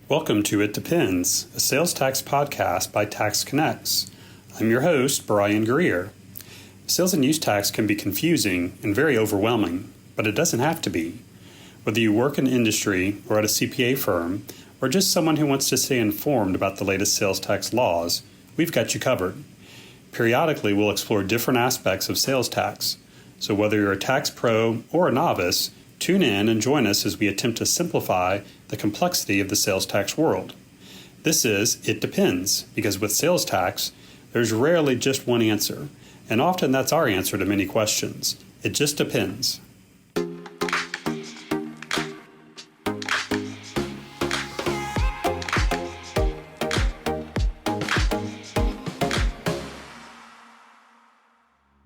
Welcome to It Depends, a sales tax podcast by TaxConnex. I'm your host, Brian Greer. Sales and use tax can be confusing and very overwhelming, but it doesn't have to be. Whether you work in industry or at a CPA firm, or just someone who wants to stay informed about the latest sales tax laws, we've got you covered. Periodically, we'll explore different aspects of sales tax. So whether you're a tax pro or a novice, tune in and join us as we attempt to simplify the complexity of the sales tax world. This is It Depends, because with sales tax, there's rarely just one answer, and often that's our answer to many questions. It just depends.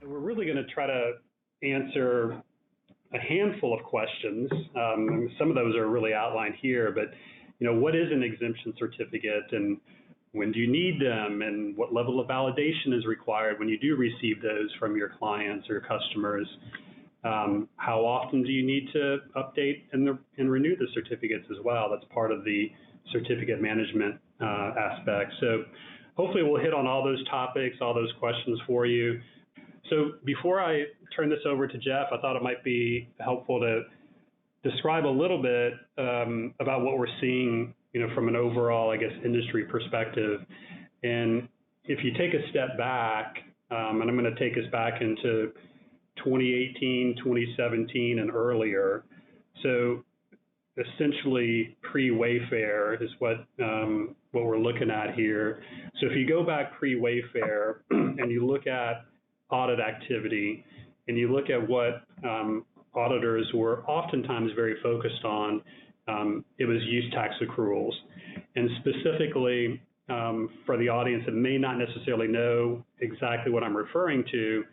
We're really going to try to answer a handful of questions. Some of those are really outlined here, but what is an exemption certificate and when do you need them and what level of validation is required when you do receive those from your clients or customers? How often do you need to update and renew the certificates as well? That's part of the certificate management aspect. So hopefully we'll hit on all those topics, all those questions for you. So before I turn this over to Jeff, I thought it might be helpful to describe a little bit about what we're seeing, from an overall, industry perspective. And if you take a step back, and I'm going to take us back into 2018, 2017, and earlier. So essentially pre-Wayfair is what we're looking at here. So if you go back pre-Wayfair and you look at audit activity, and you look at what auditors were oftentimes very focused on, it was use tax accruals. And specifically for the audience that may not necessarily know exactly what I'm referring to,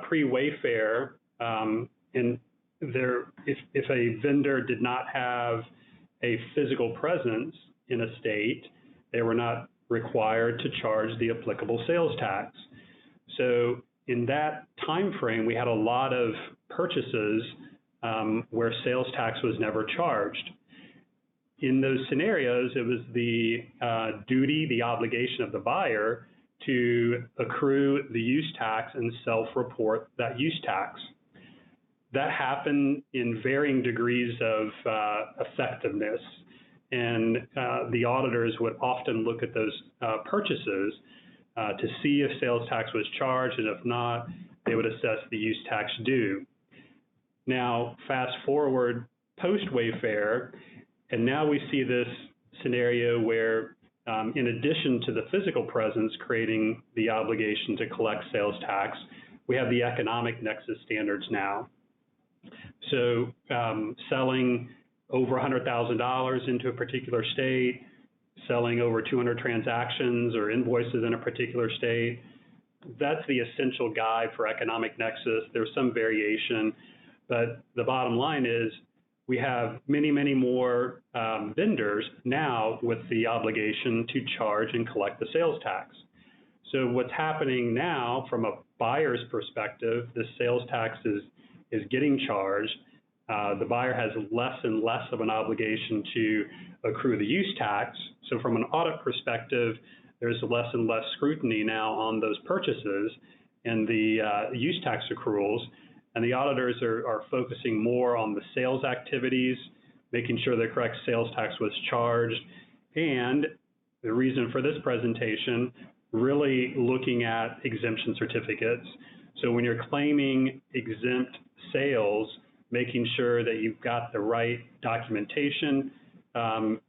pre-Wayfair, and if a vendor did not have a physical presence in a state, they were not required to charge the applicable sales tax. So in that time frame, we had a lot of purchases where sales tax was never charged. In those scenarios, it was the duty, the obligation of the buyer to accrue the use tax and self-report that use tax. That happened in varying degrees of effectiveness, and the auditors would often look at those purchases to see if sales tax was charged, and if not, they would assess the use tax due. Now, fast forward post-Wayfair, and now we see this scenario where, in addition to the physical presence creating the obligation to collect sales tax, we have the economic nexus standards now. So selling over $100,000 into a particular state, selling over 200 transactions or invoices in a particular state, that's the essential guide for economic nexus. There's some variation, but the bottom line is we have many, many more vendors now with the obligation to charge and collect the sales tax. So what's happening now from a buyer's perspective, the sales tax is getting charged. The buyer has less and less of an obligation to accrue the use tax. So from an audit perspective, there's less and less scrutiny now on those purchases and the use tax accruals. And the auditors are focusing more on the sales activities, making sure the correct sales tax was charged. And the reason for this presentation, really looking at exemption certificates. So when you're claiming exempt sales, making sure that you've got the right documentation and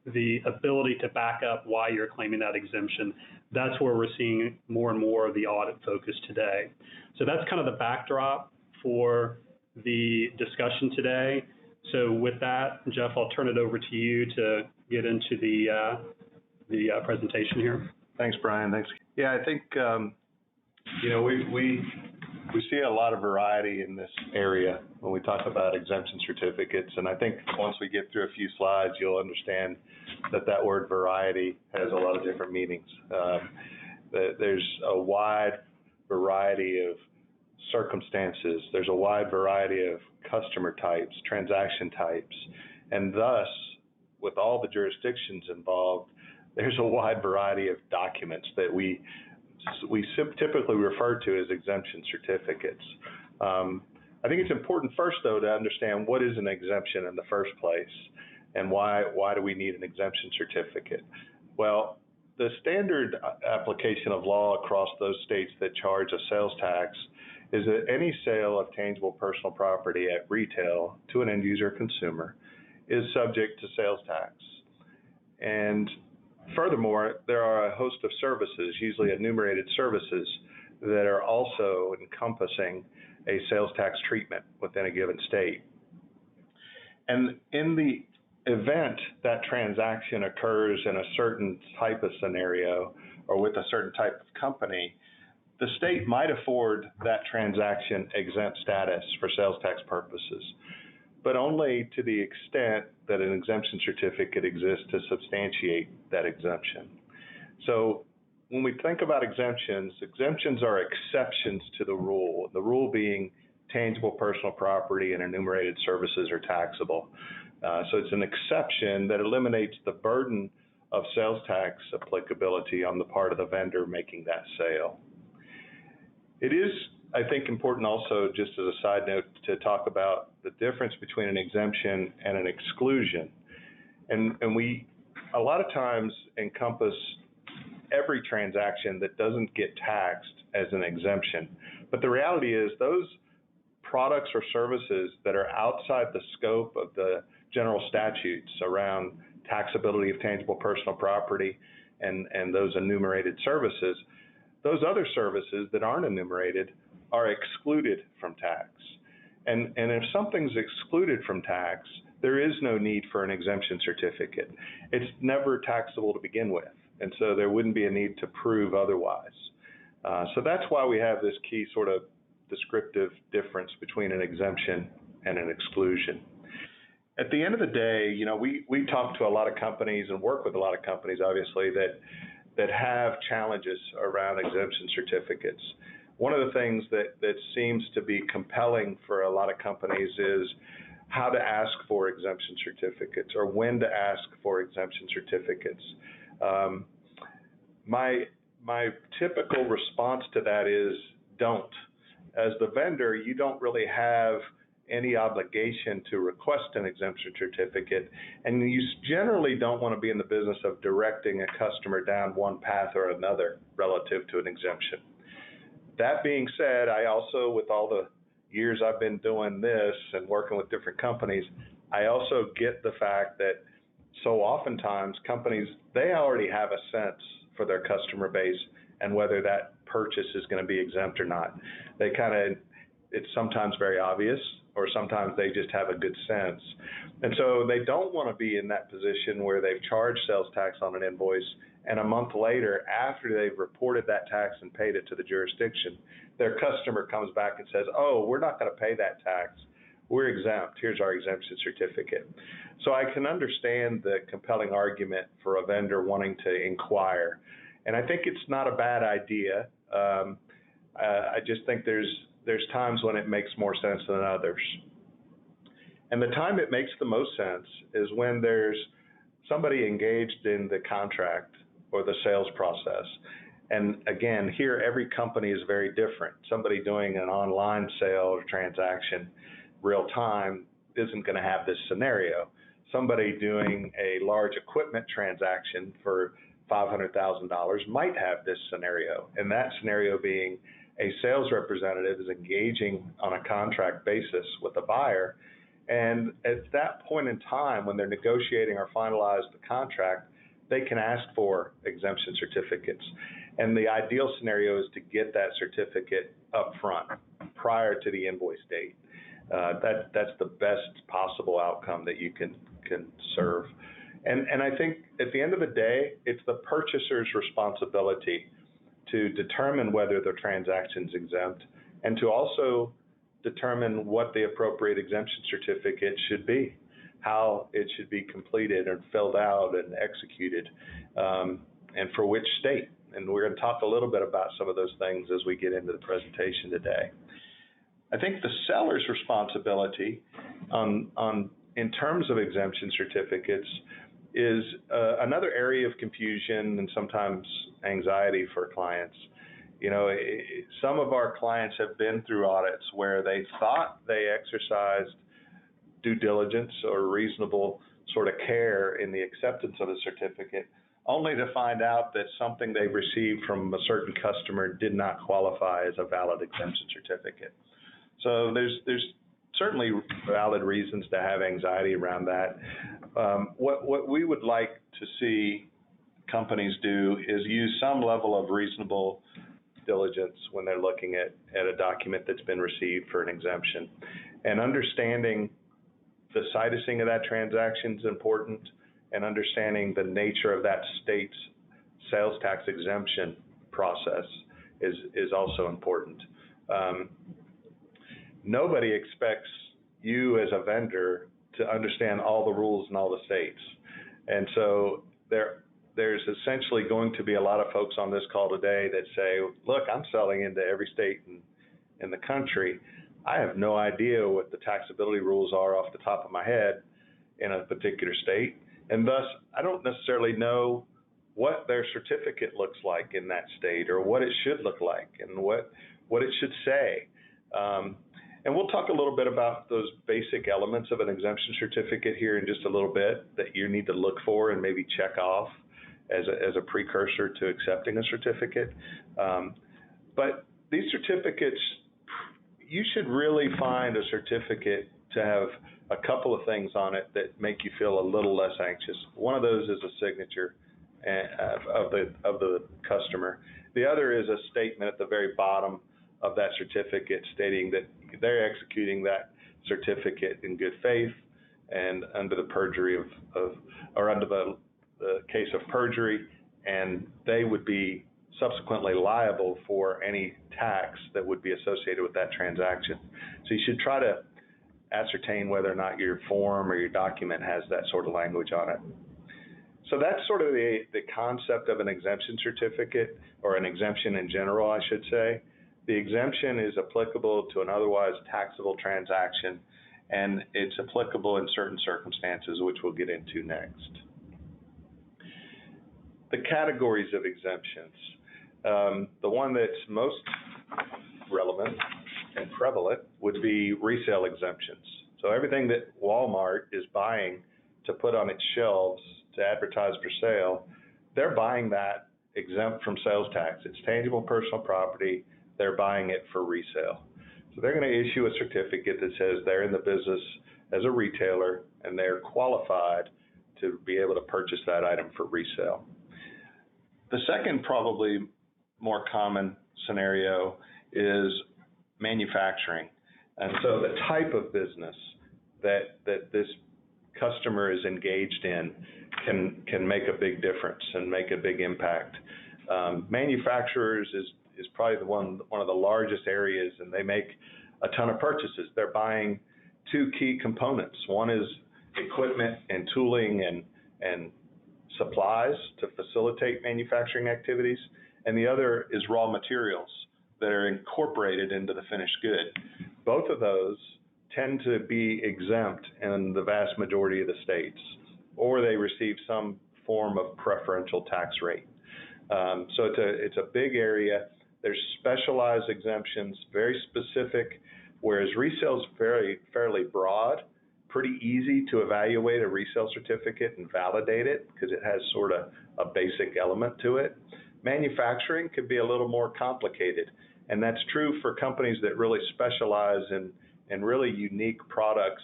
the ability to back up why you're claiming that exemption. That's where we're seeing more and more of the audit focus today. So that's kind of the backdrop for the discussion today. So with that, Jeff, I'll turn it over to you to get into the presentation here. Thanks, Brian. Thanks. Yeah, I think we see a lot of variety in this area when we talk about exemption certificates, and I think once we get through a few slides, you'll understand that word variety has a lot of different meanings. There's a wide variety of circumstances. There's a wide variety of customer types, transaction types, and thus with all the jurisdictions involved, there's a wide variety of documents that we typically refer to as exemption certificates. I think it's important first, though, to understand what is an exemption in the first place and why do we need an exemption certificate. Well, the standard application of law across those states that charge a sales tax is that any sale of tangible personal property at retail to an end user consumer is subject to sales tax. And furthermore, there are a host of services, usually enumerated services, that are also encompassing a sales tax treatment within a given state. And in the event that transaction occurs in a certain type of scenario or with a certain type of company, the state might afford that transaction exempt status for sales tax purposes, but only to the extent that an exemption certificate exists to substantiate that exemption. So when we think about exemptions, exemptions are exceptions to the rule being tangible personal property and enumerated services are taxable. So it's an exception that eliminates the burden of sales tax applicability on the part of the vendor making that sale. It is, I think, important also, just as a side note, to talk about the difference between an exemption and an exclusion. And we, a lot of times, encompass every transaction that doesn't get taxed as an exemption. But the reality is those products or services that are outside the scope of the general statutes around taxability of tangible personal property and those enumerated services, those other services that aren't enumerated are excluded from tax. And if something's excluded from tax, there is no need for an exemption certificate. It's never taxable to begin with, and so there wouldn't be a need to prove otherwise. So that's why we have this key sort of descriptive difference between an exemption and an exclusion. At the end of the day, you know, we talk to a lot of companies and work with a lot of companies, obviously, that have challenges around exemption certificates. One of the things that seems to be compelling for a lot of companies is how to ask for exemption certificates or when to ask for exemption certificates. My typical response to that is don't. As the vendor, you don't really have any obligation to request an exemption certificate, and you generally don't want to be in the business of directing a customer down one path or another relative to an exemption. That being said, I also, with all the years I've been doing this and working with different companies, I also get the fact that so oftentimes companies, they already have a sense for their customer base and whether that purchase is going to be exempt or not. They it's sometimes very obvious, or sometimes they just have a good sense. And so they don't want to be in that position where they've charged sales tax on an invoice, and a month later, after they've reported that tax and paid it to the jurisdiction, their customer comes back and says, oh, we're not going to pay that tax. We're exempt. Here's our exemption certificate. So I can understand the compelling argument for a vendor wanting to inquire. And I think it's not a bad idea. I just think there's times when it makes more sense than others. And the time it makes the most sense is when there's somebody engaged in the contract or the sales process. And again, here every company is very different. Somebody doing an online sale or transaction real time isn't going to have this scenario. Somebody doing a large equipment transaction for $500,000 might have this scenario, and that scenario being a sales representative is engaging on a contract basis with a buyer, and at that point in time when they're negotiating or finalize the contract, they can ask for exemption certificates. And the ideal scenario is to get that certificate up front prior to the invoice date. That's the best possible outcome that you can serve. And I think at the end of the day, it's the purchaser's responsibility to determine whether the transaction's exempt and to also determine what the appropriate exemption certificate should be, how it should be completed and filled out and executed, and for which state. And we're going to talk a little bit about some of those things as we get into the presentation today. I think the seller's responsibility in terms of exemption certificates is another area of confusion and sometimes anxiety for clients. You know, some of our clients have been through audits where they thought they exercised due diligence or reasonable sort of care in the acceptance of a certificate, only to find out that something they received from a certain customer did not qualify as a valid exemption certificate. So there's certainly valid reasons to have anxiety around that. What we would like to see companies do is use some level of reasonable diligence when they're looking at a document that's been received for an exemption. And understanding the situsing of that transaction is important, and understanding the nature of that state's sales tax exemption process is also important. Nobody expects you as a vendor to understand all the rules in all the states. And so there's essentially going to be a lot of folks on this call today that say, look, I'm selling into every state in the country. I have no idea what the taxability rules are off the top of my head in a particular state. And thus, I don't necessarily know what their certificate looks like in that state, or what it should look like, and what it should say. And we'll talk a little bit about those basic elements of an exemption certificate here in just a little bit that you need to look for and maybe check off as a precursor to accepting a certificate. But these certificates, you should really find a certificate to have a couple of things on it that make you feel a little less anxious. One of those is a signature of the customer. The other is a statement at the very bottom of that certificate stating that they're executing that certificate in good faith and under the perjury or under the case of perjury, and they would be subsequently liable for any tax that would be associated with that transaction. So you should try to ascertain whether or not your form or your document has that sort of language on it. So that's sort of the concept of an exemption certificate, or an exemption in general, I should say. The exemption is applicable to an otherwise taxable transaction, and it's applicable in certain circumstances, which we'll get into next. The categories of exemptions. The one that's most relevant and prevalent would be resale exemptions. So everything that Walmart is buying to put on its shelves to advertise for sale, they're buying that exempt from sales tax. It's tangible personal property. They're buying it for resale. So they're going to issue a certificate that says they're in the business as a retailer and they're qualified to be able to purchase that item for resale. The second, probably more common scenario, is manufacturing. And so the type of business that this customer is engaged in can make a big difference and make a big impact. Manufacturers is probably one of the largest areas, and they make a ton of purchases. They're buying two key components. One is equipment and tooling and supplies to facilitate manufacturing activities, and the other is raw materials that are incorporated into the finished good. Both of those tend to be exempt in the vast majority of the states, or they receive some form of preferential tax rate. So it's a big area. There's specialized exemptions, very specific, whereas resale is fairly broad, pretty easy to evaluate a resale certificate and validate it because it has sort of a basic element to it. Manufacturing could be a little more complicated, and that's true for companies that really specialize in really unique products,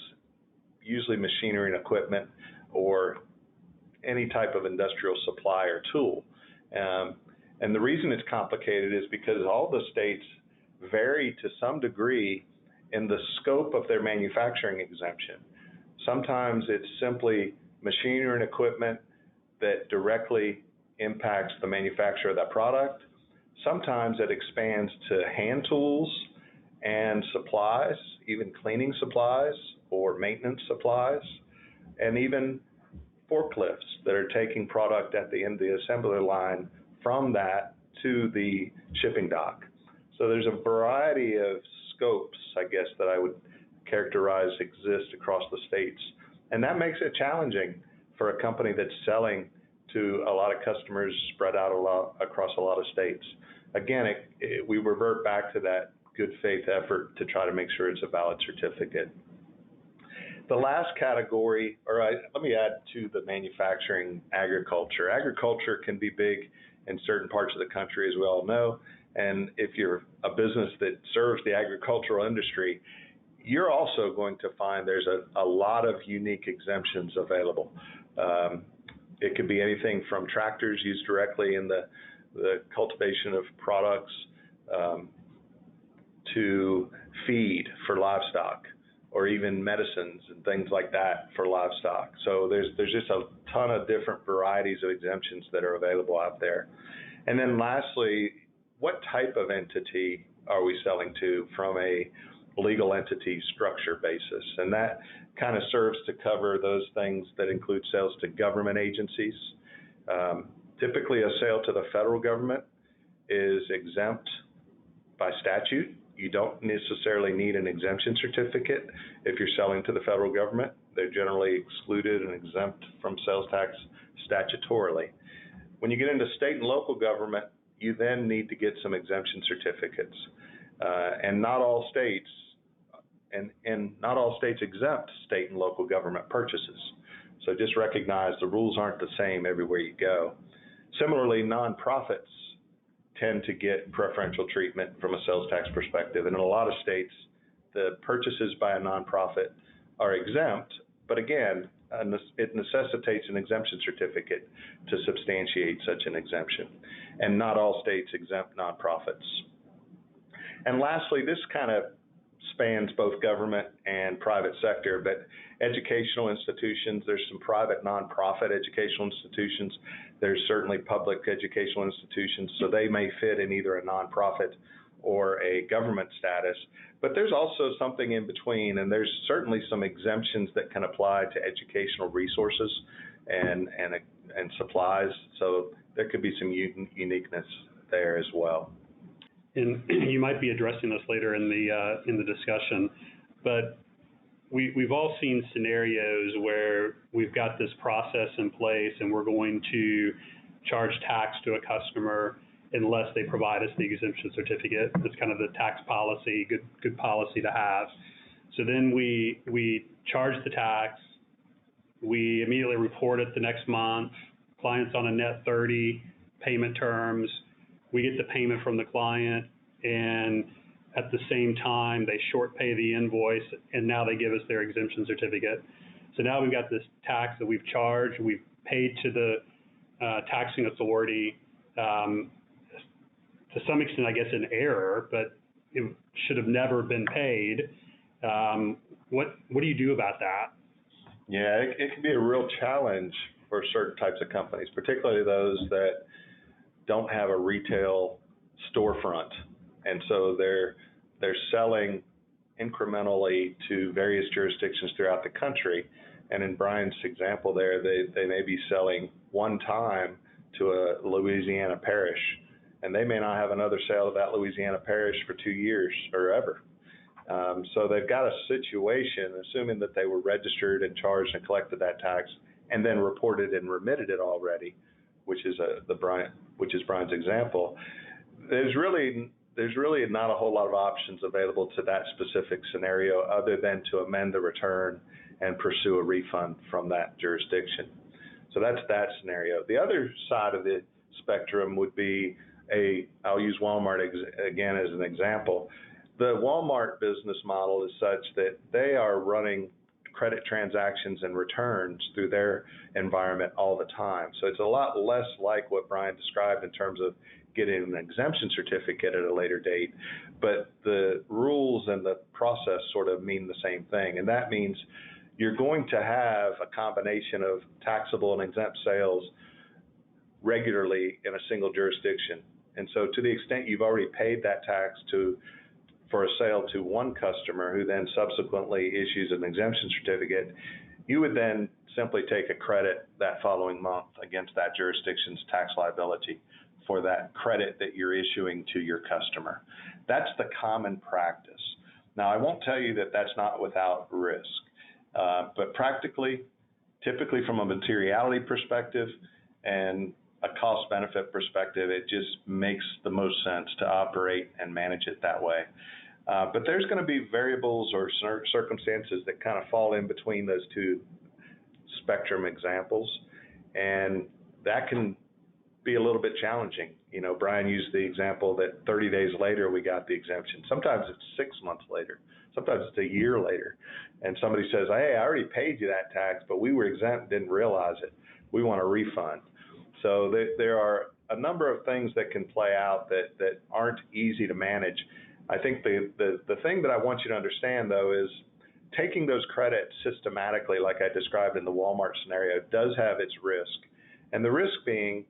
usually machinery and equipment or any type of industrial supply or tool. And the reason it's complicated is because all the states vary to some degree in the scope of their manufacturing exemption. Sometimes it's simply machinery and equipment that directly impacts the manufacture of that product. Sometimes it expands to hand tools and supplies, even cleaning supplies or maintenance supplies, and even forklifts that are taking product at the end of the assembly line from that to the shipping dock. So there's a variety of scopes, I guess, that I would characterize exist across the states. And that makes it challenging for a company that's selling to a lot of customers spread out across a lot of states. Again, we revert back to that good faith effort to try to make sure it's a valid certificate. The last category, let me add to the manufacturing, agriculture. Agriculture can be big in certain parts of the country, as we all know, and if you're a business that serves the agricultural industry, you're also going to find there's a lot of unique exemptions available. It could be anything from tractors used directly in the cultivation of products to feed for livestock, or even medicines and things like that for livestock. So there's just a ton of different varieties of exemptions that are available out there. And then lastly, what type of entity are we selling to from a legal entity structure basis? And that kind of serves to cover those things that include sales to government agencies. Typically a sale to the federal government is exempt by statute. You don't necessarily need an exemption certificate if you're selling to the federal government. They're generally excluded and exempt from sales tax statutorily. When you get into state and local government, you then need to get some exemption certificates. And not all states exempt state and local government purchases. So just recognize the rules aren't the same everywhere you go. Similarly, nonprofits tend to get preferential treatment from a sales tax perspective. And in a lot of states, the purchases by a nonprofit are exempt, but again, it necessitates an exemption certificate to substantiate such an exemption. And not all states exempt nonprofits. And lastly, this kind of spans both government and private sector, but educational institutions, there's some private nonprofit educational institutions. There's certainly public educational institutions, so they may fit in either a nonprofit or a government status. But there's also something in between, and there's certainly some exemptions that can apply to educational resources and supplies. So there could be some uniqueness there as well. And you might be addressing this later in the discussion, but we've all seen scenarios where we've got this process in place and we're going to charge tax to a customer unless they provide us the exemption certificate. It's kind of the tax policy, good policy to have. So then we charge the tax, we immediately report it the next month, client's on a net 30 payment terms, we get the payment from the client, and at the same time they short pay the invoice, and now they give us their exemption certificate. So now we've got this tax that we've charged, we've paid to the taxing authority, to some extent, I guess, in error, but it should have never been paid. What do you do about that? Yeah, it can be a real challenge for certain types of companies, particularly those that don't have a retail storefront, and so they're selling incrementally to various jurisdictions throughout the country. And in Brian's example there, they may be selling one time to a Louisiana parish, and they may not have another sale of that Louisiana parish for 2 years or ever. So they've got a situation, assuming that they were registered and charged and collected that tax, and then reported and remitted it already, which is Brian's example. There's really not a whole lot of options available to that specific scenario other than to amend the return and pursue a refund from that jurisdiction. So that's that scenario. The other side of the spectrum would be I'll use Walmart again as an example. The Walmart business model is such that they are running credit transactions and returns through their environment all the time. So it's a lot less like what Brian described in terms of getting an exemption certificate at a later date, but the rules and the process sort of mean the same thing. And that means you're going to have a combination of taxable and exempt sales regularly in a single jurisdiction. And so to the extent you've already paid that tax for a sale to one customer who then subsequently issues an exemption certificate, you would then simply take a credit that following month against that jurisdiction's tax liability for that credit that you're issuing to your customer. That's the common practice. Now, I won't tell you that that's not without risk, but practically, typically from a materiality perspective and a cost-benefit perspective, it just makes the most sense to operate and manage it that way. But there's going to be variables or circumstances that kind of fall in between those two spectrum examples, and that can be a little bit challenging. You know, Brian used the example that 30 days later we got the exemption. Sometimes it's 6 months later. Sometimes it's a year later. And somebody says, hey, I already paid you that tax, but we were exempt, didn't realize it. We want a refund. So there are a number of things that can play out that aren't easy to manage. I think the thing that I want you to understand, though, is taking those credits systematically, like I described in the Walmart scenario, does have its risk. And the risk being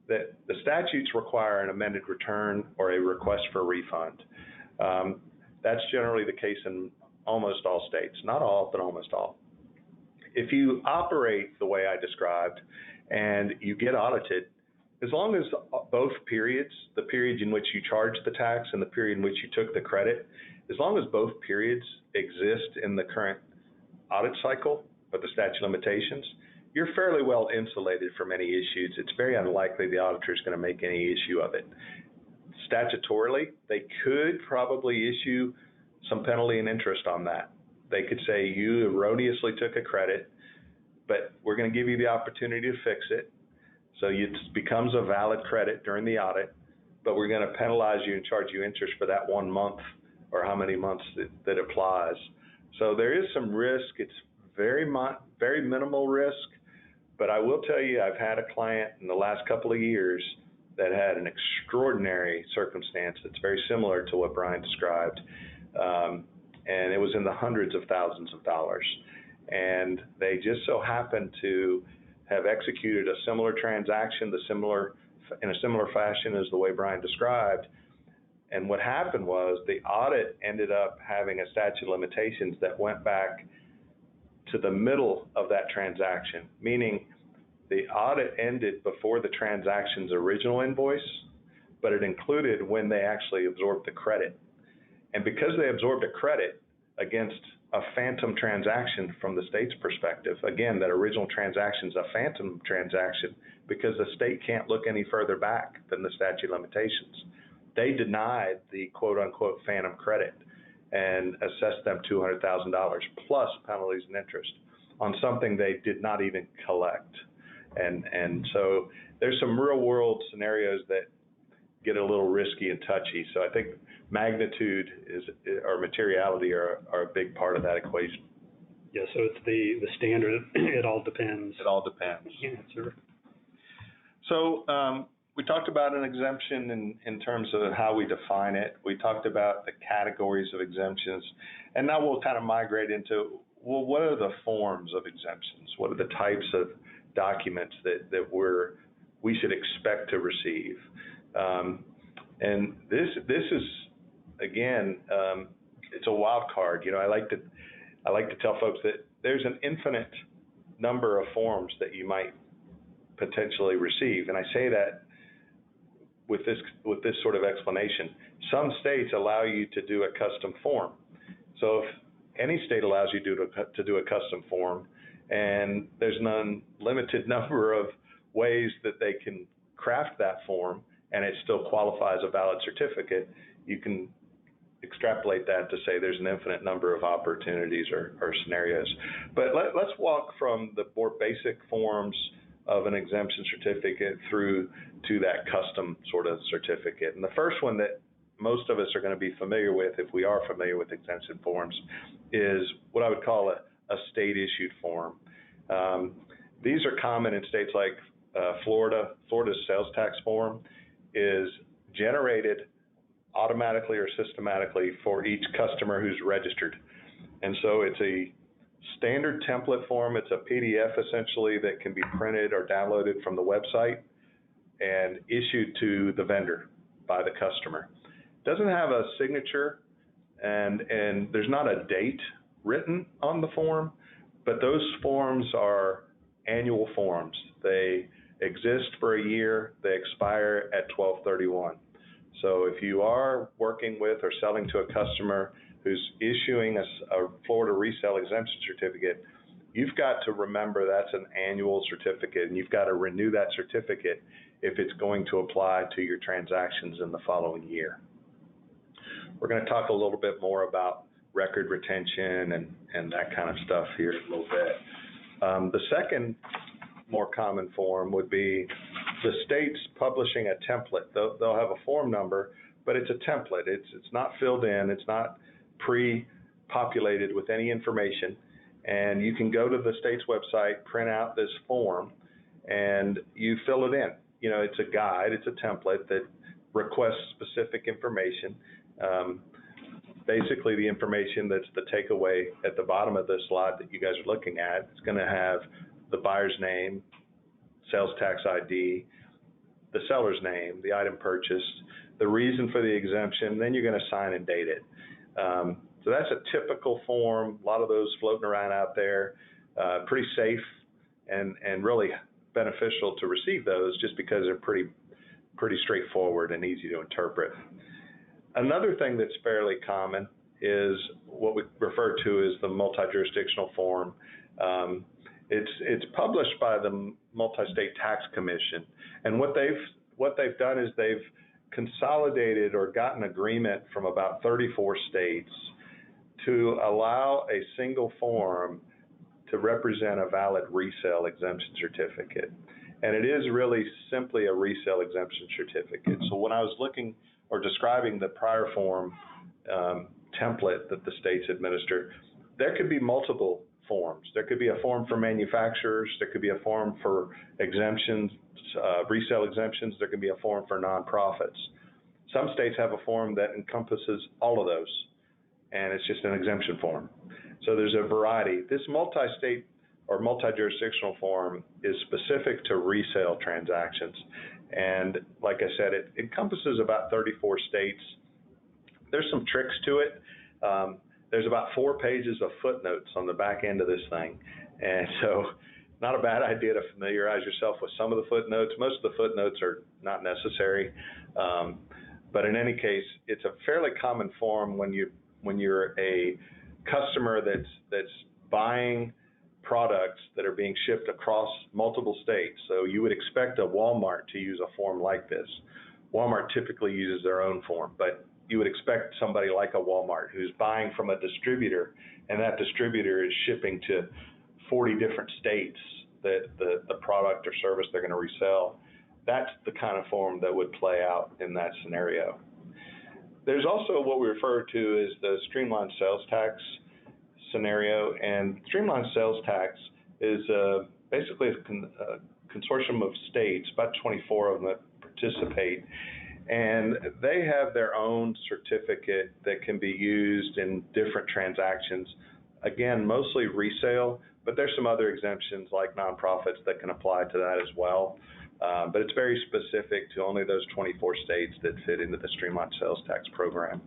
that the statutes require an amended return or a request for a refund. That's generally the case in almost all states, not all, but almost all. If you operate the way I described and you get audited, as long as both periods, the period in which you charged the tax and the period in which you took the credit, as long as both periods exist in the current audit cycle of the statute of limitations, you're fairly well insulated from any issues. It's very unlikely the auditor is going to make any issue of it. Statutorily, they could probably issue some penalty and interest on that. They could say you erroneously took a credit, but we're going to give you the opportunity to fix it. So it becomes a valid credit during the audit, but we're going to penalize you and charge you interest for that 1 month or how many months that applies. So there is some risk. It's very minimal risk, but I will tell you, I've had a client in the last couple of years that had an extraordinary circumstance that's very similar to what Brian described, and it was in the hundreds of thousands of dollars. And they just so happened to have executed a similar transaction, in a similar fashion as the way Brian described. And what happened was the audit ended up having a statute of limitations that went back to the middle of that transaction, meaning the audit ended before the transaction's original invoice, but it included when they actually absorbed the credit. And because they absorbed a credit against a phantom transaction from the state's perspective, again, that original transaction is a phantom transaction because the state can't look any further back than the statute of limitations. They denied the quote-unquote phantom credit and assessed them $200,000 plus penalties and interest on something they did not even collect. And so there's some real-world scenarios that get a little risky and touchy. So I think magnitude or materiality are a big part of that equation. Yeah, so it's the standard. It all depends. It all depends. Answer. So we talked about an exemption in terms of how we define it. We talked about the categories of exemptions, and now we'll kind of migrate into, well, what are the forms of exemptions? What are the types of documents that we should expect to receive? And this is, again, it's a wild card. You know, I like to tell folks that there's an infinite number of forms that you might potentially receive, and I say that with this sort of explanation. Some states allow you to do a custom form. So if any state allows you to do a custom form, and there's an unlimited number of ways that they can craft that form, and it still qualifies a valid certificate, you can extrapolate that to say there's an infinite number of opportunities or scenarios. But let's walk from the more basic forms of an exemption certificate through to that custom sort of certificate. And the first one that most of us are going to be familiar with, if we are familiar with exemption forms, is what I would call a state-issued form. These are common in states like Florida. Florida's sales tax form is generated automatically or systematically for each customer who's registered. And so it's a standard template form. It's a PDF essentially that can be printed or downloaded from the website and issued to the vendor by the customer. It doesn't have a signature and there's not a date written on the form, but those forms are annual forms. They exist for a year. They expire at 12/31. So if you are working with or selling to a customer who's issuing a Florida resale exemption certificate, you've got to remember that's an annual certificate, and you've got to renew that certificate if it's going to apply to your transactions in the following year. We're going to talk a little bit more about record retention and that kind of stuff here in a little bit. The second more common form would be the states publishing a template. They'll have a form number, but it's a template. It's not filled in. It's not pre-populated with any information. And you can go to the state's website, print out this form, and you fill it in. You know, it's a guide. It's a template that requests specific information. Basically, the information that's the takeaway at the bottom of this slide that you guys are looking at, it's going to have the buyer's name, sales tax ID, the seller's name, the item purchased, the reason for the exemption, then you're going to sign and date it. So that's a typical form, a lot of those floating around out there, pretty safe and really beneficial to receive those just because they're pretty straightforward and easy to interpret. Another thing that's fairly common is what we refer to as the multi-jurisdictional form. It's published by the Multi-State Tax Commission, and what they've done is they've consolidated or gotten agreement from about 34 states to allow a single form to represent a valid resale exemption certificate. And it is really simply a resale exemption certificate. So when I was looking or describing the prior form template that the states administer, there could be multiple forms. There could be a form for manufacturers, there could be a form for exemptions, resale exemptions, there could be a form for nonprofits. Some states have a form that encompasses all of those, and it's just an exemption form. So there's a variety. This multi-state or multi-jurisdictional form is specific to resale transactions. And like I said, it encompasses about 34 states. There's some tricks to it. There's about 4 pages of footnotes on the back end of this thing. And so not a bad idea to familiarize yourself with some of the footnotes. Most of the footnotes are not necessary. But in any case, it's a fairly common form when you're a customer that's buying products that are being shipped across multiple states. So you would expect a Walmart to use a form like this. Walmart typically uses their own form, but you would expect somebody like a Walmart who's buying from a distributor, and that distributor is shipping to 40 different states that the product or service they're going to resell. That's the kind of form that would play out in that scenario. There's also what we refer to as the streamlined sales tax scenario, and streamlined sales tax is basically a consortium of states, about 24 of them that participate, and they have their own certificate that can be used in different transactions. Again, mostly resale, but there's some other exemptions like nonprofits that can apply to that as well. But it's very specific to only those 24 states that fit into the streamlined sales tax program.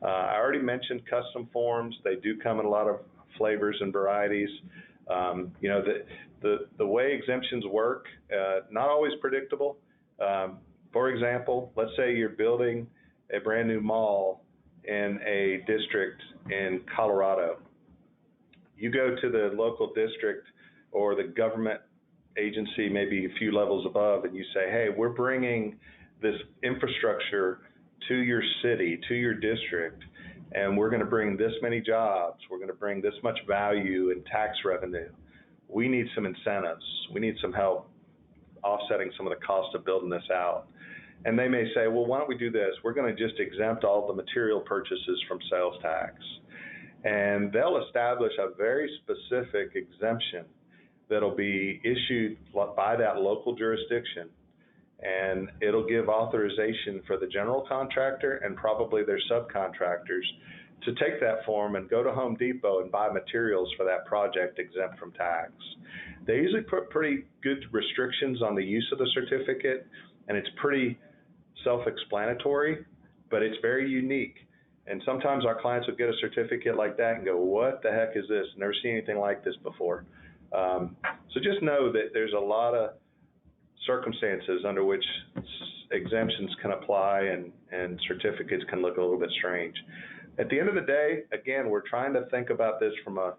I already mentioned custom forms. They do come in a lot of flavors and varieties. You know, the way exemptions work, not always predictable. For example, let's say you're building a brand new mall in a district in Colorado. You go to the local district or the government agency, maybe a few levels above, and you say, hey, we're bringing this infrastructure to your city, to your district, and we're going to bring this many jobs, we're going to bring this much value in tax revenue. We need some incentives. We need some help offsetting some of the cost of building this out. And they may say, well, why don't we do this? We're going to just exempt all the material purchases from sales tax. And they'll establish a very specific exemption that'll be issued by that local jurisdiction, and it'll give authorization for the general contractor and probably their subcontractors to take that form and go to Home Depot and buy materials for that project exempt from tax. They usually put pretty good restrictions on the use of the certificate, and it's pretty self-explanatory, but it's very unique. And sometimes our clients will get a certificate like that and go, what the heck is this? Never seen anything like this before. So just know that there's a lot of circumstances under which exemptions can apply and certificates can look a little bit strange. At the end of the day, again, we're trying to think about this from a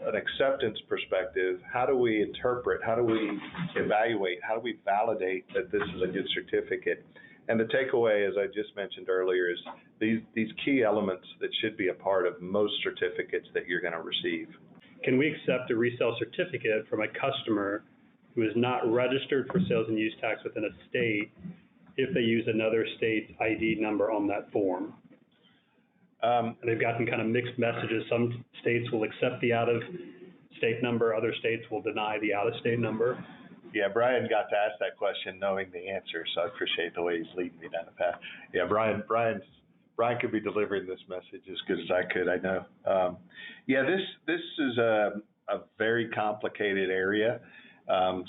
an acceptance perspective, how do we interpret, how do we evaluate, how do we validate that this is a good certificate? And the takeaway, as I just mentioned earlier, is these key elements that should be a part of most certificates that you're going to receive. Can we accept a resale certificate from a customer who is not registered for sales and use tax within a state if they use another state's ID number on that form? And they've gotten kind of mixed messages. Some states will accept the out-of-state number, other states will deny the out-of-state number. Yeah, Brian got to ask that question knowing the answer, so I appreciate the way he's leading me down the path. Yeah, Brian could be delivering this message as good as I could, I know. Yeah, this is a very complicated area.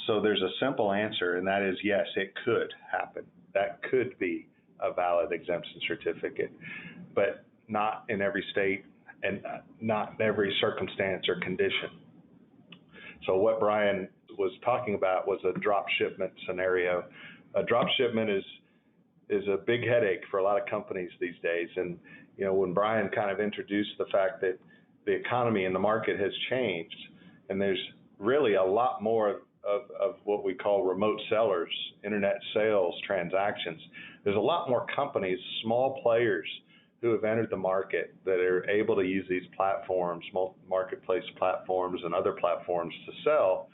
So there's a simple answer, and that is yes, it could happen. That could be a valid exemption certificate, but not in every state and not in every circumstance or condition. So what Brian was talking about was a drop shipment scenario. A drop shipment is a big headache for a lot of companies these days. And, you know, when Brian kind of introduced the fact that the economy and the market has changed, and there's really a lot more of what we call remote sellers, internet sales, transactions. There's a lot more companies, small players, who have entered the market that are able to use these platforms, marketplace platforms and other platforms to sell.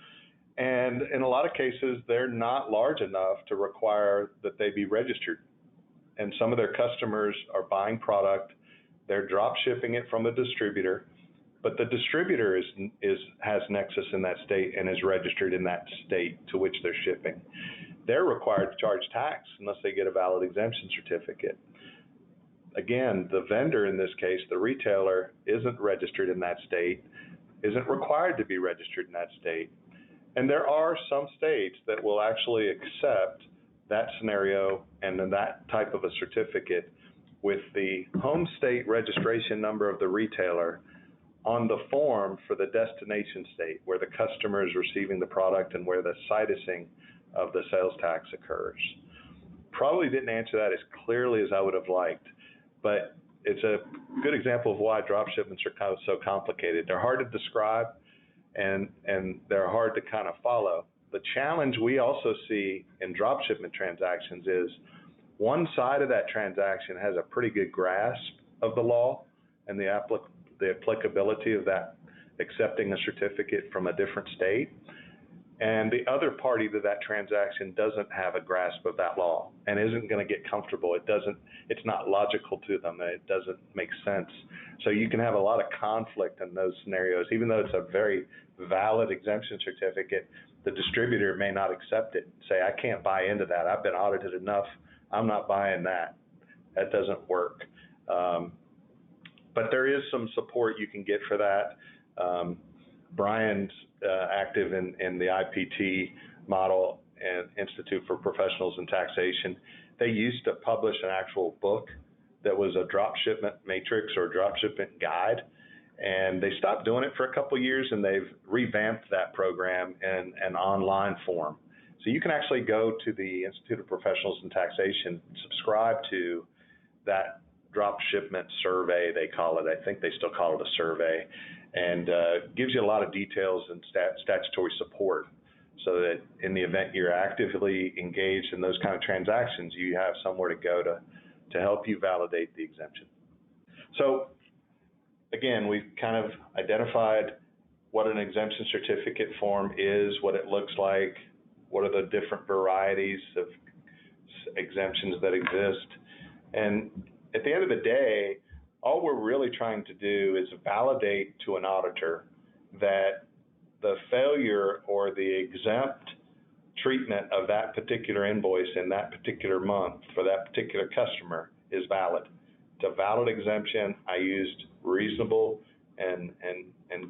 And in a lot of cases, they're not large enough to require that they be registered. And some of their customers are buying product, they're drop shipping it from a distributor, but the distributor has nexus in that state and is registered in that state to which they're shipping. They're required to charge tax unless they get a valid exemption certificate. Again, the vendor in this case, the retailer, isn't registered in that state, isn't required to be registered in that state. And there are some states that will actually accept that scenario and then that type of a certificate with the home state registration number of the retailer on the form for the destination state where the customer is receiving the product and where the citing of the sales tax occurs. Probably didn't answer that as clearly as I would have liked, but it's a good example of why drop shipments are kind of so complicated. They're hard to describe and they're hard to kind of follow. The challenge we also see in drop shipment transactions is one side of that transaction has a pretty good grasp of the law and the applicability of that accepting a certificate from a different state, and the other party to that transaction doesn't have a grasp of that law and isn't going to get comfortable. It's not logical to them, and it doesn't make sense. So you can have a lot of conflict in those scenarios. Even though it's a very valid exemption certificate, the distributor may not accept it, say, I can't buy into that. I've been audited enough. I'm not buying that. That doesn't work. But there is some support you can get for that. Brian's active in the IPT model and Institute for Professionals in Taxation. They used to publish an actual book that was a drop shipment matrix or drop shipment guide, and they stopped doing it for a couple of years, and they've revamped that program in an online form. So you can actually go to the Institute of Professionals in Taxation, subscribe to that drop shipment survey, they call it. I think they still call it a survey, and gives you a lot of details and statutory support so that in the event you're actively engaged in those kind of transactions, you have somewhere to go to help you validate the exemption. So again, we've kind of identified what an exemption certificate form is, what it looks like, what are the different varieties of exemptions that exist. And at the end of the day, all we're really trying to do is validate to an auditor that the failure or the exempt treatment of that particular invoice in that particular month for that particular customer is valid. It's a valid exemption. I used reasonable and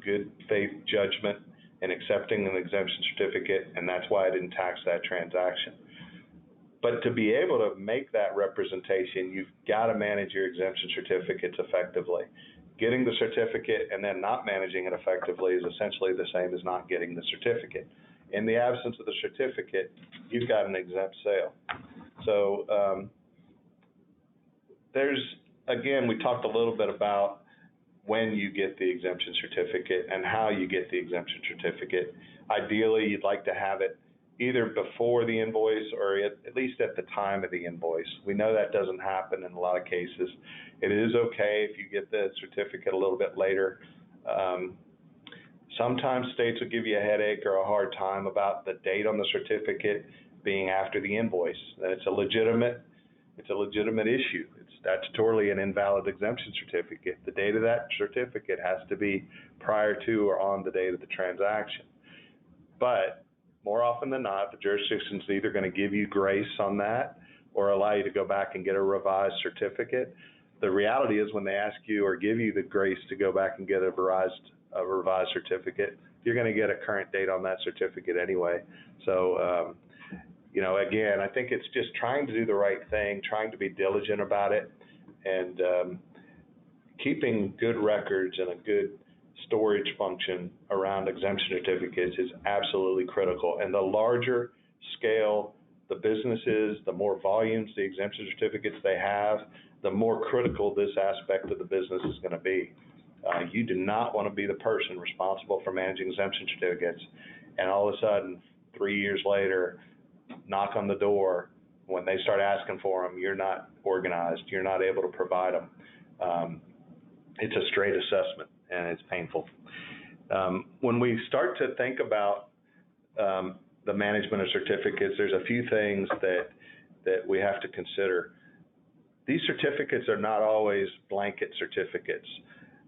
good faith judgment in accepting an exemption certificate, and that's why I didn't tax that transaction. But to be able to make that representation, you've got to manage your exemption certificates effectively. Getting the certificate and then not managing it effectively is essentially the same as not getting the certificate. In the absence of the certificate, you've got an exempt sale. So again, we talked a little bit about when you get the exemption certificate and how you get the exemption certificate. Ideally, you'd like to have it either before the invoice or at least at the time of the invoice. We know that doesn't happen in a lot of cases. It is okay if you get the certificate a little bit later. Sometimes states will give you a headache or a hard time about the date on the certificate being after the invoice. It's a legitimate issue. It's statutorily an invalid exemption certificate. The date of that certificate has to be prior to or on the date of the transaction. But more often than not, the jurisdiction's either going to give you grace on that or allow you to go back and get a revised certificate. The reality is when they ask you or give you the grace to go back and get a revised certificate, you're going to get a current date on that certificate anyway. So, again, I think it's just trying to do the right thing, trying to be diligent about it, and keeping good records and a good storage function around exemption certificates is absolutely critical. And the larger scale the business is, the more volumes the exemption certificates they have, the more critical this aspect of the business is going to be. You do not want to be the person responsible for managing exemption certificates, and all of a sudden, 3 years later, knock on the door. When they start asking for them, you're not organized. You're not able to provide them. It's a straight assessment, and it's painful. When we start to think about the management of certificates, there's a few things that we have to consider. These certificates are not always blanket certificates.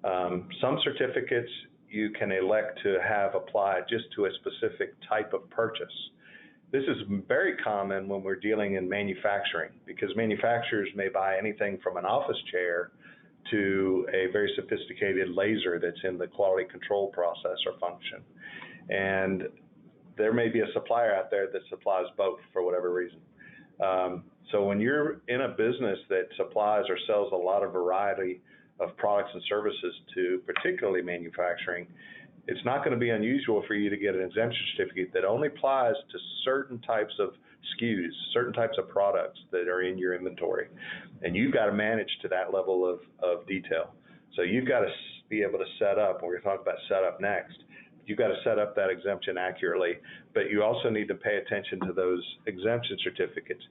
Some certificates you can elect to have applied just to a specific type of purchase. This is very common when we're dealing in manufacturing, because manufacturers may buy anything from an office chair to a very sophisticated laser that's in the quality control process or function. And there may be a supplier out there that supplies both for whatever reason. So when you're in a business that supplies or sells a lot of variety of products and services to particularly manufacturing, it's not going to be unusual for you to get an exemption certificate that only applies to certain types of SKUs, certain types of products that are in your inventory. And you've got to manage to that level of detail. So you've got to be able to set up, and we're going to talk about setup next, you've got to set up that exemption accurately, but you also need to pay attention to those exemption certificates.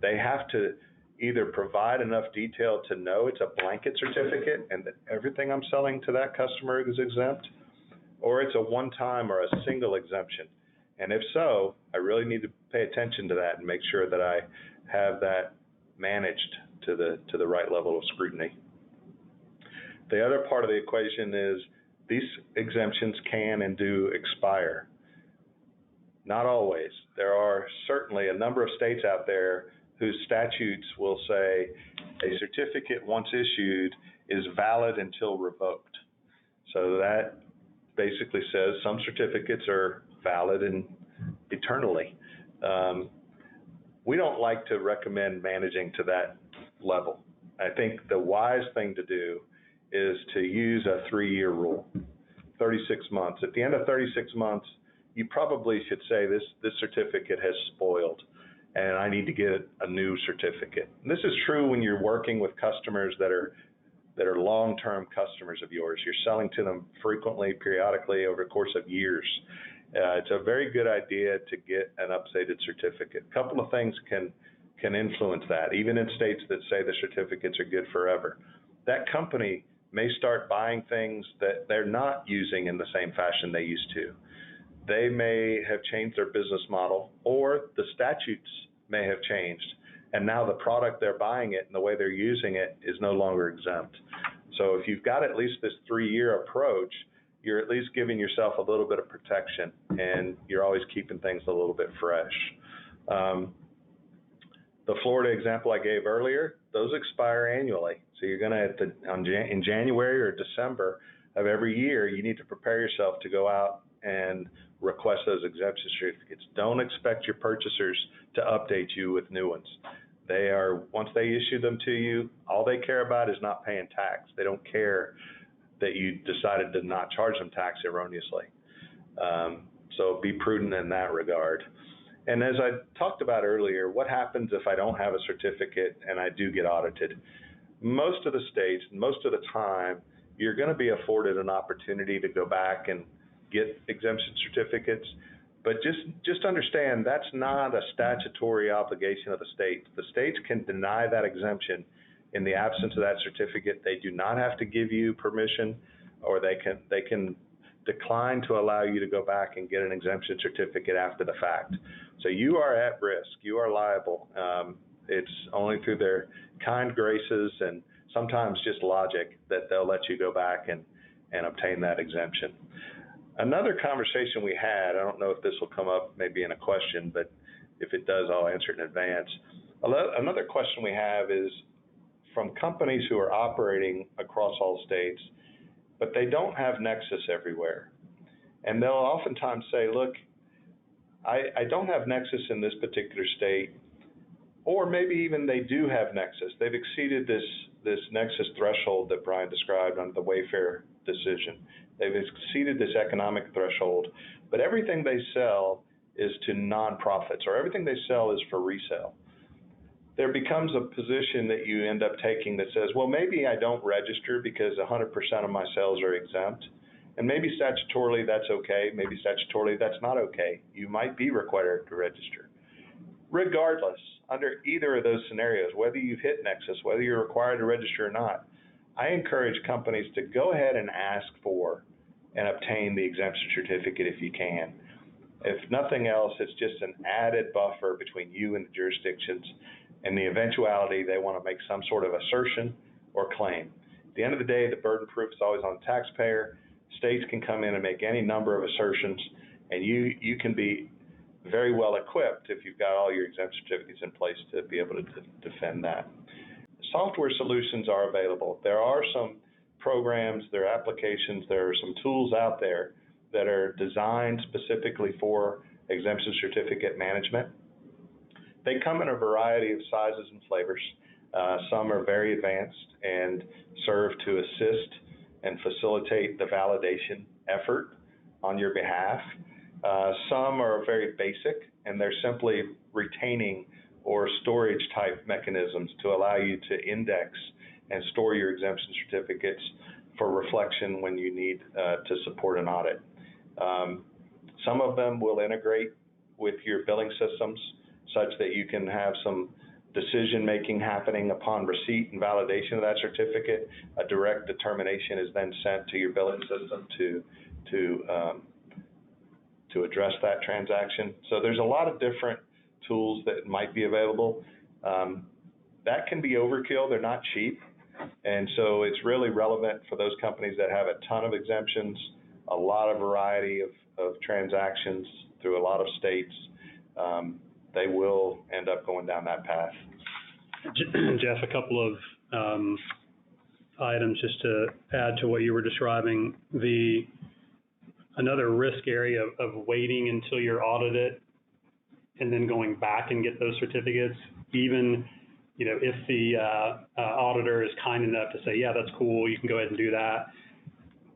They have to either provide enough detail to know it's a blanket certificate and that everything I'm selling to that customer is exempt, or it's a one-time or a single exemption. And if so, I really need to pay attention to that and make sure that I have that managed to the right level of scrutiny. The other part of the equation is these exemptions can and do expire. Not always. There are certainly a number of states out there whose statutes will say a certificate once issued is valid until revoked. So that basically says some certificates are valid and eternally. We don't like to recommend managing to that level. I think the wise thing to do is to use a 3-year rule, 36 months. At the end of 36 months, you probably should say this certificate has spoiled and I need to get a new certificate. And this is true when you're working with customers that are long-term customers of yours. You're selling to them frequently, periodically, over the course of years. It's a very good idea to get an updated certificate. A couple of things can influence that, even in states that say the certificates are good forever. That company may start buying things that they're not using in the same fashion they used to. They may have changed their business model, or the statutes may have changed, and now the product they're buying it and the way they're using it is no longer exempt. So if you've got at least this 3-year approach, you're at least giving yourself a little bit of protection, and you're always keeping things a little bit fresh. The Florida example I gave earlier, those expire annually. So you're going to, in January or December of every year, you need to prepare yourself to go out and request those exemption certificates. Don't expect your purchasers to update you with new ones. Once they issue them to you, all they care about is not paying tax. They don't care that you decided to not charge them tax erroneously. So be prudent in that regard. And as I talked about earlier, what happens if I don't have a certificate and I do get audited? Most of the states, most of the time, you're going to be afforded an opportunity to go back and get exemption certificates. But just understand that's not a statutory obligation of the state. The states can deny that exemption in the absence of that certificate. They do not have to give you permission, or they can decline to allow you to go back and get an exemption certificate after the fact. So you are at risk. You are liable. It's only through their kind graces and sometimes just logic that they'll let you go back and obtain that exemption. Another conversation we had, I don't know if this will come up maybe in a question, but if it does, I'll answer it in advance. Another question we have is from companies who are operating across all states, but they don't have nexus everywhere. And they'll oftentimes say, look, I don't have nexus in this particular state, or maybe even they do have nexus. They've exceeded this nexus threshold that Brian described under the Wayfair decision. They've exceeded this economic threshold, but everything they sell is to nonprofits, or everything they sell is for resale. There becomes a position that you end up taking that says, well, maybe I don't register because 100% of my sales are exempt, and maybe statutorily that's okay, maybe statutorily that's not okay. You might be required to register. Regardless, under either of those scenarios, whether you've hit nexus, whether you're required to register or not, I encourage companies to go ahead and ask for and obtain the exemption certificate if you can. If nothing else, it's just an added buffer between you and the jurisdictions and the eventuality they want to make some sort of assertion or claim. At the end of the day, the burden of proof is always on the taxpayer. States can come in and make any number of assertions, and you can be very well equipped if you've got all your exempt certificates in place to be able to defend that. Software solutions are available. There are some programs, there are applications, there are some tools out there that are designed specifically for exemption certificate management. They come in a variety of sizes and flavors. Some are very advanced and serve to assist and facilitate the validation effort on your behalf. Some are very basic, and they're simply retaining or storage type mechanisms to allow you to index and store your exemption certificates for reflection when you need to support an audit. Some of them will integrate with your billing systems such that you can have some decision making happening upon receipt and validation of that certificate. A direct determination is then sent to your billing system to address that transaction. So there's a lot of different tools that might be available. That can be overkill. They're not cheap. And so it's really relevant for those companies that have a ton of exemptions, a lot of variety of transactions through a lot of states. They will end up going down that path. Jeff, a couple of items just to add to what you were describing. Another risk area of waiting until you're audited and then going back and get those certificates, even if the auditor is kind enough to say, yeah, that's cool, you can go ahead and do that.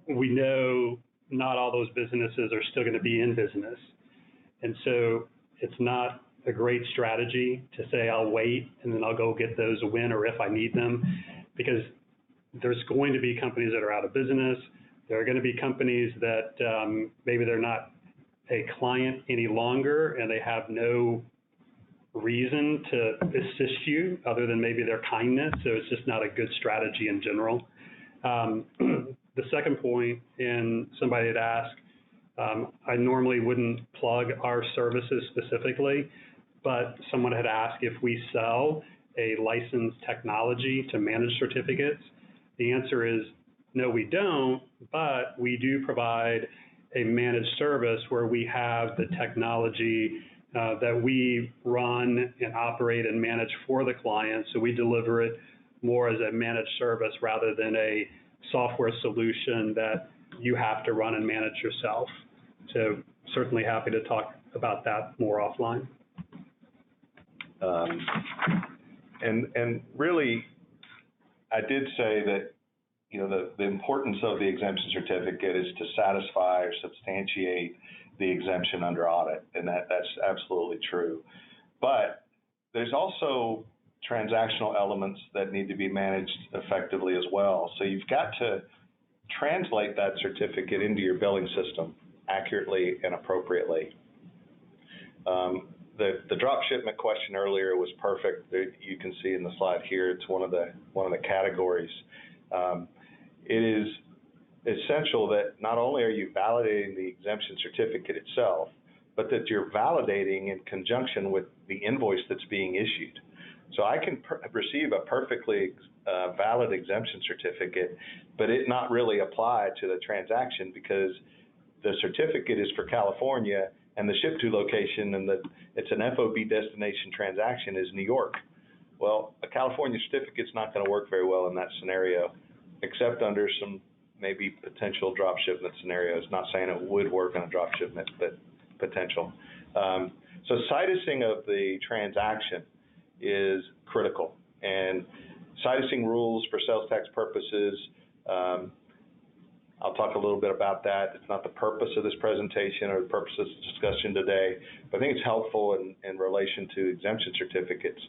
We know not all those businesses are still going to be in business. And so it's not a great strategy to say, I'll wait and then I'll go get those when or if I need them, because there's going to be companies that are out of business. There are going to be companies that maybe they're not a client any longer and they have no reason to assist you other than maybe their kindness. So it's just not a good strategy in general. The second point, and somebody had asked, I normally wouldn't plug our services specifically, but someone had asked if we sell a licensed technology to manage certificates. The answer is no, we don't, but we do provide a managed service where we have the technology that we run and operate and manage for the client. So we deliver it more as a managed service rather than a software solution that you have to run and manage yourself. So certainly happy to talk about that more offline. And really, I did say that the importance of the exemption certificate is to satisfy or substantiate the exemption under audit, and that's absolutely true. But there's also transactional elements that need to be managed effectively as well. So you've got to translate that certificate into your billing system accurately and appropriately. The drop shipment question earlier was perfect. You can see in the slide here, it's one of the categories. It is essential that not only are you validating the exemption certificate itself, but that you're validating in conjunction with the invoice that's being issued. So I can receive a perfectly valid exemption certificate, but it not really apply to the transaction because the certificate is for California and the ship to location and it's an FOB destination transaction is New York. Well, a California certificate's not going to work very well in that scenario, except under some maybe potential drop shipment scenarios. Not saying it would work on a drop shipment, but potential. So citusing of the transaction is critical, and citusing rules for sales tax purposes, I'll talk a little bit about that. It's not the purpose of this presentation or the purpose of this discussion today, but I think it's helpful in relation to exemption certificates.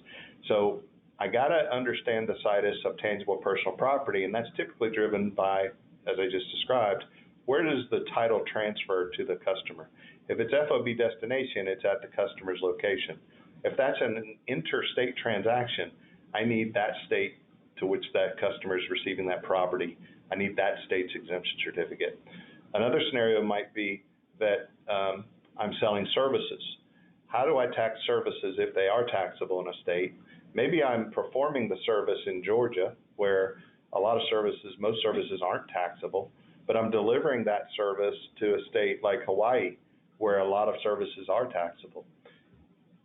So I got to understand the situs of tangible personal property, and that's typically driven by, as I just described, where does the title transfer to the customer? If it's FOB destination, it's at the customer's location. If that's an interstate transaction, I need that state to which that customer is receiving that property. I need that state's exemption certificate. Another scenario might be that I'm selling services. How do I tax services if they are taxable in a state? Maybe I'm performing the service in Georgia, where a lot of services, most services aren't taxable, but I'm delivering that service to a state like Hawaii, where a lot of services are taxable.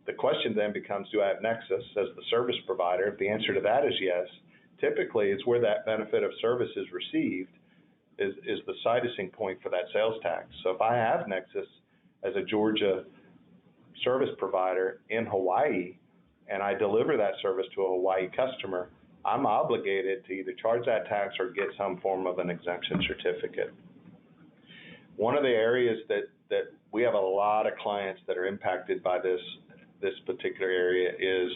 The question then becomes, do I have nexus as the service provider? If the answer to that is yes, typically it's where that benefit of service is received is the citusing point for that sales tax. So if I have nexus as a Georgia service provider in Hawaii and I deliver that service to a Hawaii customer, I'm obligated to either charge that tax or get some form of an exemption certificate. One of the areas that we have a lot of clients that are impacted by this particular area is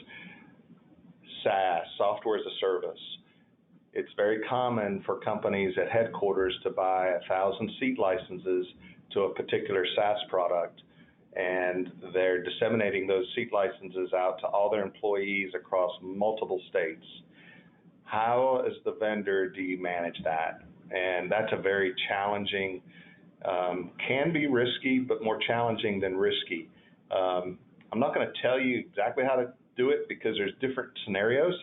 SaaS, software as a service. It's very common for companies at headquarters to buy 1,000 seat licenses to a particular SaaS product, and they're disseminating those seat licenses out to all their employees across multiple states. How, as the vendor, do you manage that? And that's a very challenging, can be risky, but more challenging than risky. I'm not going to tell you exactly how to do it because there's different scenarios.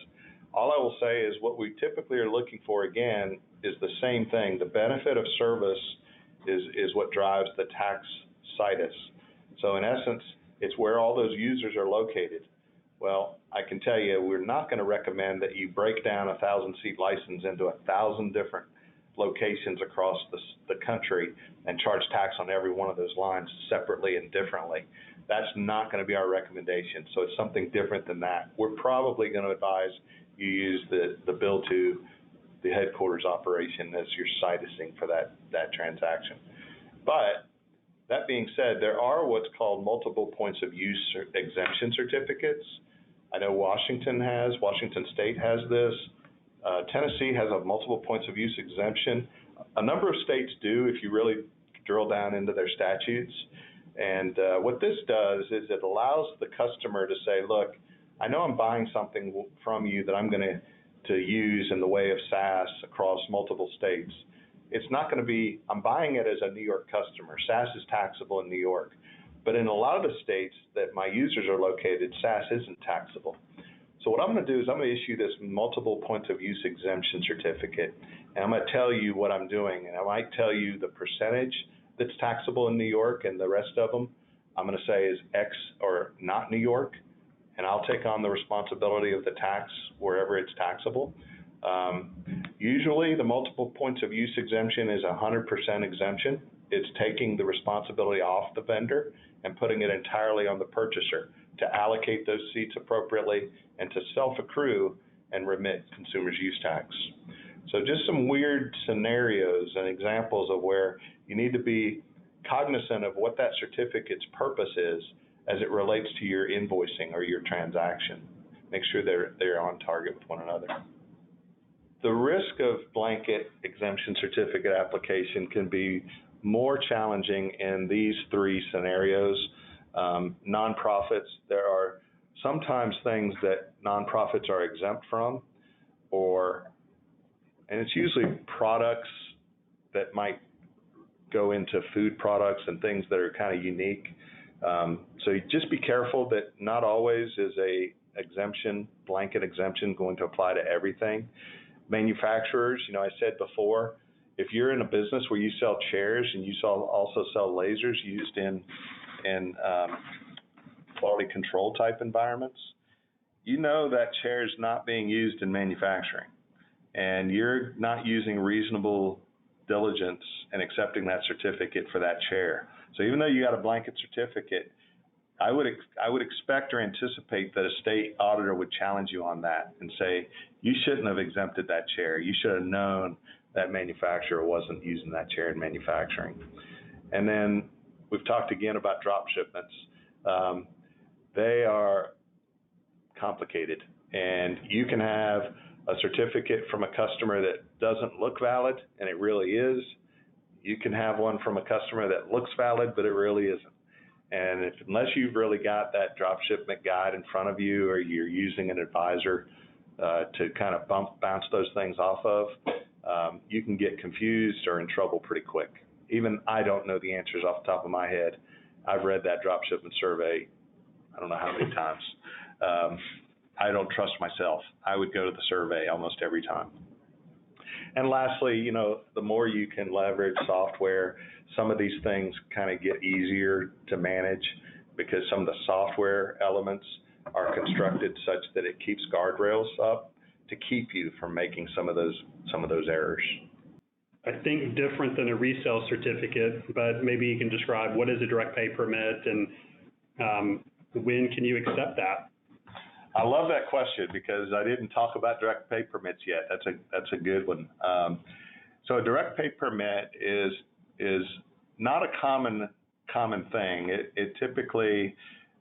All I will say is what we typically are looking for, again, is the same thing. The benefit of service is what drives the tax situs. So in essence, it's where all those users are located. Well, I can tell you, we're not going to recommend that you break down a 1,000-seat license into 1,000 different locations across the country and charge tax on every one of those lines separately and differently. That's not going to be our recommendation. So it's something different than that. We're probably going to advise you use the bill to the headquarters operation as your citusing for that transaction. But that being said, there are what's called multiple points of use exemption certificates. I know Washington State has this. Tennessee has a multiple points of use exemption. A number of states do if you really drill down into their statutes. And what this does is it allows the customer to say, look, I know I'm buying something from you that I'm going to use in the way of SaaS across multiple states. It's not going to be, I'm buying it as a New York customer. SaaS is taxable in New York. But in a lot of the states that my users are located, SaaS isn't taxable. So what I'm going to do is I'm going to issue this multiple points of use exemption certificate, and I'm going to tell you what I'm doing. And I might tell you the percentage that's taxable in New York, and the rest of them I'm going to say is X or not New York, and I'll take on the responsibility of the tax wherever it's taxable. Usually the multiple points of use exemption is 100% exemption. It's taking the responsibility off the vendor and putting it entirely on the purchaser to allocate those seats appropriately and to self-accrue and remit consumer's use tax. So just some weird scenarios and examples of where you need to be cognizant of what that certificate's purpose is as it relates to your invoicing or your transaction. Make sure they're on target with one another. The risk of blanket exemption certificate application can be more challenging in these three scenarios. Nonprofits, there are sometimes things that nonprofits are exempt from, and it's usually products that might go into food products and things that are kind of unique. So just be careful that not always is a blanket exemption going to apply to everything. Manufacturers, I said before, if you're in a business where you sell chairs and you also sell lasers used in quality control type environments, that chair is not being used in manufacturing, and you're not using reasonable diligence in accepting that certificate for that chair. So even though you got a blanket certificate, I would expect or anticipate that a state auditor would challenge you on that and say, you shouldn't have exempted that chair. You should have known that manufacturer wasn't using that chair in manufacturing. And then we've talked again about drop shipments. They are complicated, and you can have a certificate from a customer that doesn't look valid, and it really is. You can have one from a customer that looks valid, but it really isn't. And unless you've really got that drop shipment guide in front of you, or you're using an advisor to kind of bounce those things off of, you can get confused or in trouble pretty quick. Even I don't know the answers off the top of my head. I've read that drop shipment survey I don't know how many times. I don't trust myself. I would go to the survey almost every time. And lastly, the more you can leverage software, some of these things kind of get easier to manage because some of the software elements are constructed such that it keeps guardrails up to keep you from making some of those errors. I think different than a resale certificate, but maybe you can describe what is a direct pay permit and when can you accept that? I love that question because I didn't talk about direct pay permits yet. That's a good one. So a direct pay permit is not a common thing. It typically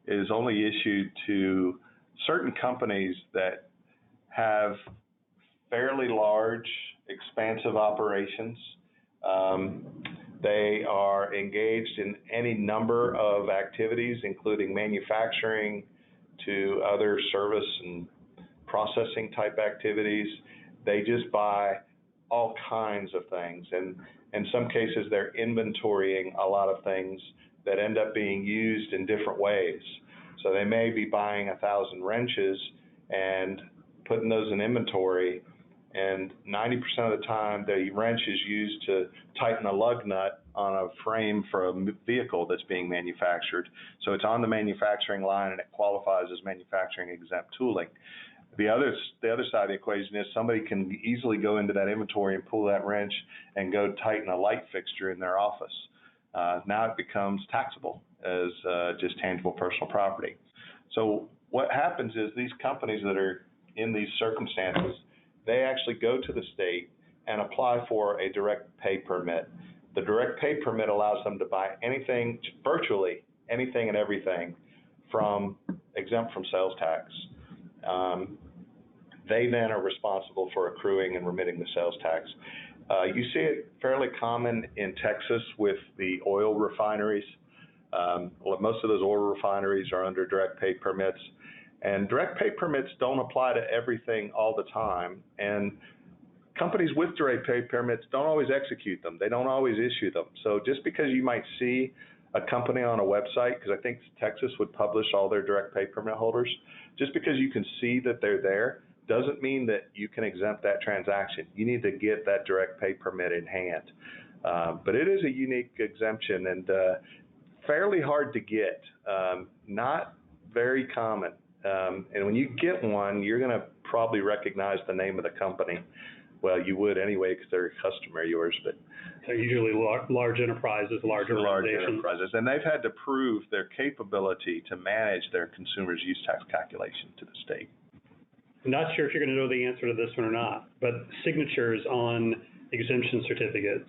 is only issued to certain companies that have fairly large, expansive operations. They are engaged in any number of activities, including manufacturing to other service and processing type activities. They just buy all kinds of things, and in some cases they're inventorying a lot of things that end up being used in different ways. So they may be buying 1,000 wrenches and putting those in inventory, and 90% of the time the wrench is used to tighten a lug nut on a frame for a vehicle that's being manufactured. So it's on the manufacturing line and it qualifies as manufacturing exempt tooling. The other side of the equation is somebody can easily go into that inventory and pull that wrench and go tighten a light fixture in their office. Now it becomes taxable as just tangible personal property. So what happens is these companies that are in these circumstances, they actually go to the state and apply for a direct pay permit. The direct pay permit allows them to buy anything, virtually anything and everything exempt from sales tax. They then are responsible for accruing and remitting the sales tax. You see it fairly common in Texas with the oil refineries. Most of those oil refineries are under direct pay permits. And direct pay permits don't apply to everything all the time. And companies with direct pay permits don't always execute them. They don't always issue them. So just because you might see a company on a website, because I think Texas would publish all their direct pay permit holders, just because you can see that they're there doesn't mean that you can exempt that transaction. You need to get that direct pay permit in hand. But it is a unique exemption and fairly hard to get, not very common. And when you get one, you're going to probably recognize the name of the company. Well, you would anyway because they're a customer of yours, but they're usually large enterprises, large enterprises, and they've had to prove their capability to manage their consumers' use tax calculation to the state. I'm not sure if you're going to know the answer to this one or not, but signatures on exemption certificates.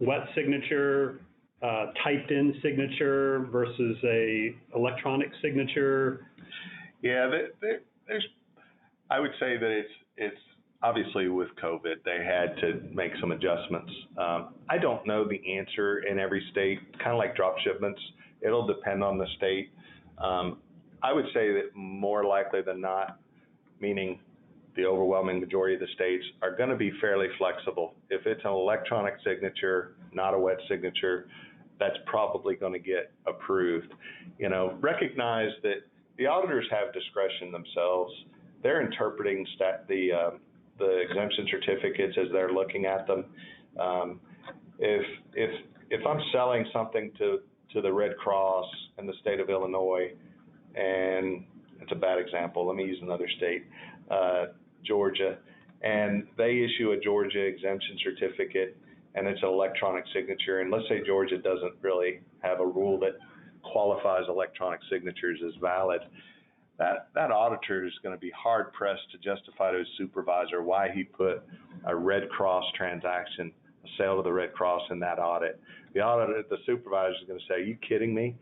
Wet signature, typed in signature versus a electronic signature. Yeah, I would say that it's obviously with COVID, they had to make some adjustments. I don't know the answer in every state, kind of like drop shipments. It'll depend on the state. I would say that more likely than not, meaning the overwhelming majority of the states, are going to be fairly flexible. If it's an electronic signature, not a wet signature, that's probably going to get approved. Recognize that the auditors have discretion themselves. They're interpreting the exemption certificates as they're looking at them. If I'm selling something to the Red Cross in the state of Illinois, and it's a bad example, let me use another state, Georgia, and they issue a Georgia exemption certificate, and it's an electronic signature, and let's say Georgia doesn't really have a rule that qualifies electronic signatures as valid, that auditor is going to be hard pressed to justify to his supervisor why he put a Red Cross transaction, a sale to the Red Cross, in that audit. The supervisor is going to say, "Are you kidding me?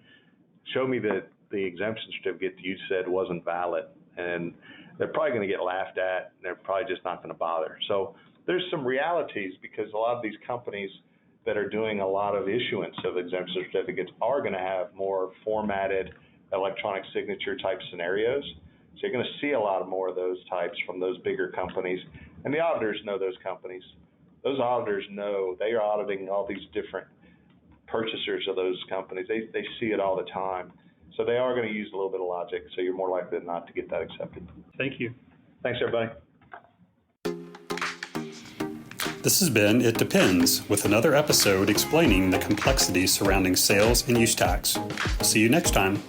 Show me the exemption certificate that you said wasn't valid." And they're probably going to get laughed at, and they're probably just not going to bother. So there's some realities, because a lot of these companies that are doing a lot of issuance of exemption certificates are going to have more formatted electronic signature type scenarios. So you're going to see a lot more of those types from those bigger companies. And the auditors know those companies. Those auditors know they are auditing all these different purchasers of those companies. They see it all the time. So they are going to use a little bit of logic. So you're more likely than not to get that accepted. Thank you. Thanks, everybody. This has been It Depends, with another episode explaining the complexities surrounding sales and use tax. See you next time.